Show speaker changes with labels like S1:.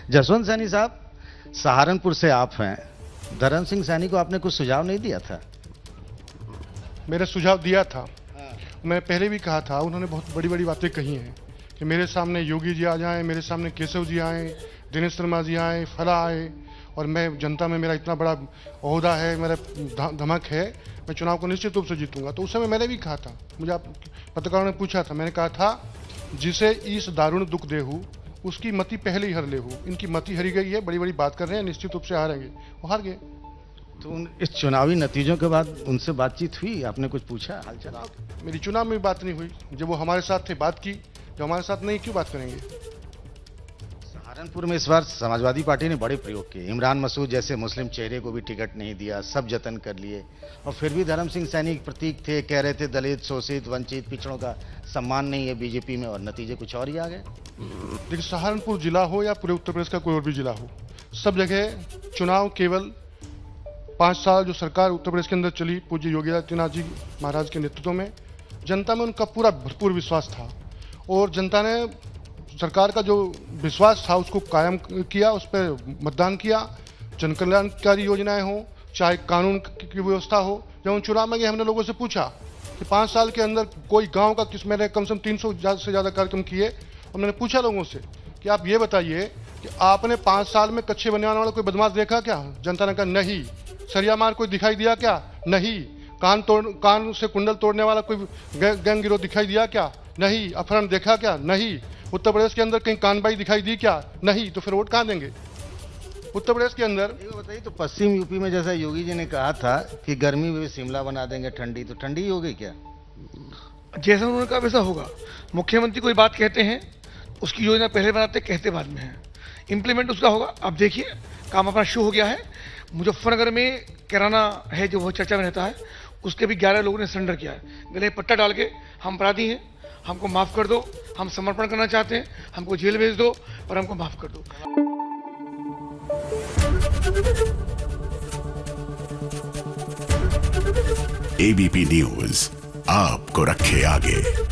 S1: जसवंत सैनी साहब, सहारनपुर से आप हैं। धर्म सिंह सैनी को आपने कुछ सुझाव नहीं दिया था?
S2: मेरा सुझाव दिया था। मैं पहले भी कहा था, उन्होंने बहुत बड़ी बड़ी बातें कही हैं कि मेरे सामने योगी जी आ जाएं, मेरे सामने केशव जी आएँ, दिनेश शर्मा जी आएँ, फला आए, और मैं जनता में मेरा इतना बड़ा ओहदा है, मेरा धमक है, मैं चुनाव को निश्चित रूप से जीतूंगा। तो उस समय मैंने भी कहा था, मुझे आप पत्रकारों ने पूछा था, मैंने कहा था जिसे इस दारुण दुख देहू उसकी मति पहले ही हर लेहू। इनकी मति हरी गई है, बड़ी बड़ी बात कर रहे हैं, निश्चित रूप से हारेंगे। वो हार गए।
S1: तो इस चुनावी नतीजों के बाद उनसे बातचीत हुई? आपने कुछ पूछा हालचाल?
S2: मेरी चुनाव में बात नहीं हुई। जब वो हमारे साथ थे बात की, जब हमारे साथ नहीं, क्यों बात करेंगे?
S1: सहारनपुर में इस बार समाजवादी पार्टी ने बड़े प्रयोग किए। इमरान मसूद जैसे मुस्लिम चेहरे को भी टिकट नहीं दिया, सब जतन कर लिए, और फिर भी धर्म सिंह सैनी प्रतीक थे, कह रहे थे दलित, शोषित, वंचित, पिछड़ों का सम्मान नहीं है बीजेपी में, और नतीजे कुछ और ही आ गए।
S2: देखिए, सहारनपुर जिला हो या पूरे उत्तर प्रदेश का कोई और भी जिला हो, सब जगह चुनाव केवल 5 साल जो सरकार उत्तर प्रदेश के अंदर चली पूज्य योगी आदित्यनाथ जी महाराज के नेतृत्व में, जनता में उनका पूरा भरपूर विश्वास था, और जनता ने सरकार का जो विश्वास था उसको कायम किया, उस पर मतदान किया। जन कल्याणकारी योजनाएं हो, चाहे कानून की व्यवस्था हो। जब हम चुनाव में गए, हमने लोगों से पूछा कि 5 साल के अंदर कोई गांव का मैंने कम से कम 300 से ज़्यादा कार्यक्रम किए, और मैंने पूछा लोगों से कि आप ये बताइए कि आपने 5 साल में कच्चे बनवाने वाला कोई बदमाश देखा क्या? जनता ने कहा नहीं। सरिया मार कोई दिखाई दिया क्या? नहीं। कान से कुंडल तोड़ने वाला कोई गैंग गिरोह दिखाई दिया क्या? नहीं। अपहरण देखा क्या? नहीं। उत्तर प्रदेश के अंदर कहीं कानबाई दिखाई दी क्या? नहीं। तो फिर वोट कहाँ देंगे उत्तर प्रदेश के अंदर?
S1: बताइए, तो पश्चिम यूपी में जैसा योगी जी ने कहा था कि गर्मी में भी शिमला बना देंगे, ठंडी, तो ठंडी ही हो गई क्या?
S3: जैसा उन्होंने कहा वैसा होगा। मुख्यमंत्री कोई बात कहते हैं, उसकी योजना पहले बनाते, कहते बाद में है, इम्प्लीमेंट उसका होगा। अब देखिए, काम अपना शुरू हो गया है। मुजफ्फरनगर में किराना है जो वो चर्चा में रहता है, उसके भी 11 लोगों ने सरेंडर किया है, गले पट्टा डाल के हम अपराधी हैं, हमको माफ़ कर दो, हम समर्पण करना चाहते हैं, हमको जेल भेज दो और हमको माफ़ कर दो।
S4: एबीपी न्यूज आपको रखे आगे।